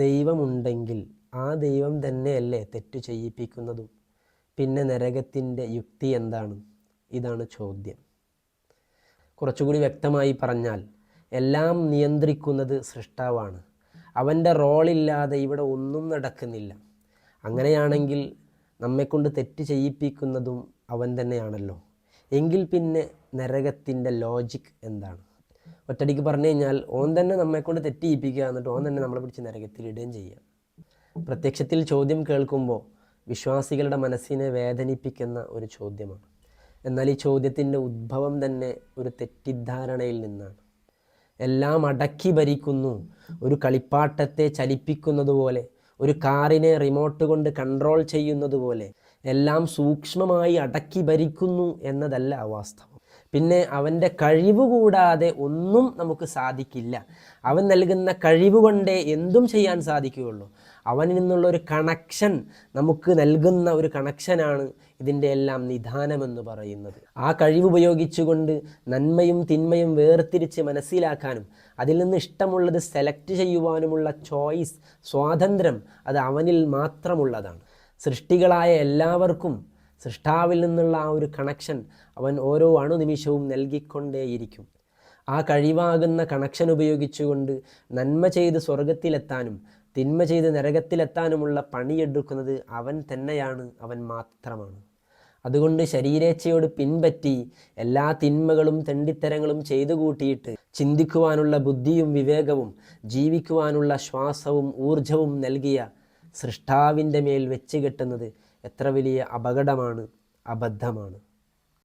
ദൈവമുണ്ടെങ്കിൽ ആ ദൈവം തന്നെയല്ലേ തെറ്റു ചെയ്യിപ്പിക്കുന്നതും? പിന്നെ നരകത്തിൻ്റെ യുക്തി എന്താണ്? ഇതാണ് ചോദ്യം. കുറച്ചുകൂടി വ്യക്തമായി പറഞ്ഞാൽ, എല്ലാം നിയന്ത്രിക്കുന്നത് സൃഷ്ടാവാണ്. അവൻ്റെ റോളില്ലാതെ ഇവിടെ ഒന്നും നടക്കുന്നില്ല. അങ്ങനെയാണെങ്കിൽ നമ്മെക്കൊണ്ട് തെറ്റ് ചെയ്യിപ്പിക്കുന്നതും അവൻ തന്നെയാണല്ലോ. എങ്കിൽ പിന്നെ നരകത്തിൻ്റെ ലോജിക് എന്താണ്? ഒറ്റടിക്ക് പറഞ്ഞു കഴിഞ്ഞാൽ, ഓൻ തന്നെ നമ്മെക്കൊണ്ട് തെറ്റ് ചെയ്യിപ്പിക്കുക, എന്നിട്ട് ഓൻ തന്നെ നമ്മളെ പിടിച്ച് നരകത്തിലിടുകയും ചെയ്യുക. പ്രത്യക്ഷത്തിൽ ചോദ്യം കേൾക്കുമ്പോൾ വിശ്വാസികളുടെ മനസ്സിനെ വേദനിപ്പിക്കുന്ന ഒരു ചോദ്യമാണ്. എന്നാൽ ഈ ചോദ്യത്തിൻ്റെ ഉദ്ഭവം തന്നെ ഒരു തെറ്റിദ്ധാരണയിൽ നിന്നാണ്. എല്ലാം അടക്കി ഭരിക്കുന്നു, ഒരു കളിപ്പാട്ടത്തെ ചലിപ്പിക്കുന്നത് പോലെ, ഒരു കാറിനെ റിമോട്ട് കൊണ്ട് കൺട്രോൾ ചെയ്യുന്നത് പോലെ എല്ലാം സൂക്ഷ്മമായി അടക്കി ഭരിക്കുന്നു എന്നതല്ല വാസ്തവം. പിന്നെ അവൻ്റെ കഴിവ് കൂടാതെ ഒന്നും നമുക്ക് സാധിക്കില്ല. അവൻ നൽകുന്ന കഴിവ് കൊണ്ടേ എന്തും ചെയ്യാൻ സാധിക്കുകയുള്ളൂ. അവനിൽ നിന്നുള്ള ഒരു കണക്ഷൻ നമുക്ക് നൽകുന്ന ഒരു കണക്ഷനാണ് ഇതിൻ്റെ എല്ലാം നിദാനമെന്ന് പറയുന്നത്. ആ കഴിവ് ഉപയോഗിച്ചുകൊണ്ട് നന്മയും തിന്മയും വേർതിരിച്ച് മനസ്സിലാക്കാനും അതിൽ നിന്ന് ഇഷ്ടമുള്ളത് സെലക്ട് ചെയ്യുവാനുമുള്ള ചോയ്സ്, സ്വാതന്ത്ര്യം, അത് അവനിൽ മാത്രമുള്ളതാണ്. സൃഷ്ടികളായ എല്ലാവർക്കും സൃഷ്ടാവിൽ നിന്നുള്ള ആ ഒരു കണക്ഷൻ അവൻ ഓരോ അണുനിമിഷവും നൽകിക്കൊണ്ടേയിരിക്കും. ആ കഴിവാകുന്ന കണക്ഷൻ ഉപയോഗിച്ചുകൊണ്ട് നന്മ ചെയ്ത് സ്വർഗത്തിലെത്താനും തിന്മ ചെയ്ത് നരകത്തിലെത്താനുമുള്ള പണിയെടുക്കുന്നത് അവൻ തന്നെയാണ്, അവൻ മാത്രമാണ്. അതുകൊണ്ട് ശരീരേച്ഛയോട് പിൻപറ്റി എല്ലാ തിന്മകളും തെണ്ടിത്തരങ്ങളും ചെയ്തു കൂട്ടിയിട്ട് ചിന്തിക്കുവാനുള്ള ബുദ്ധിയും വിവേകവും ജീവിക്കുവാനുള്ള ശ്വാസവും ഊർജവും നൽകിയ സൃഷ്ടാവിൻ്റെ മേൽ വെച്ച് കെട്ടുന്നത് എത്ര വലിയ അപകടമാണ്, അബദ്ധമാണ്.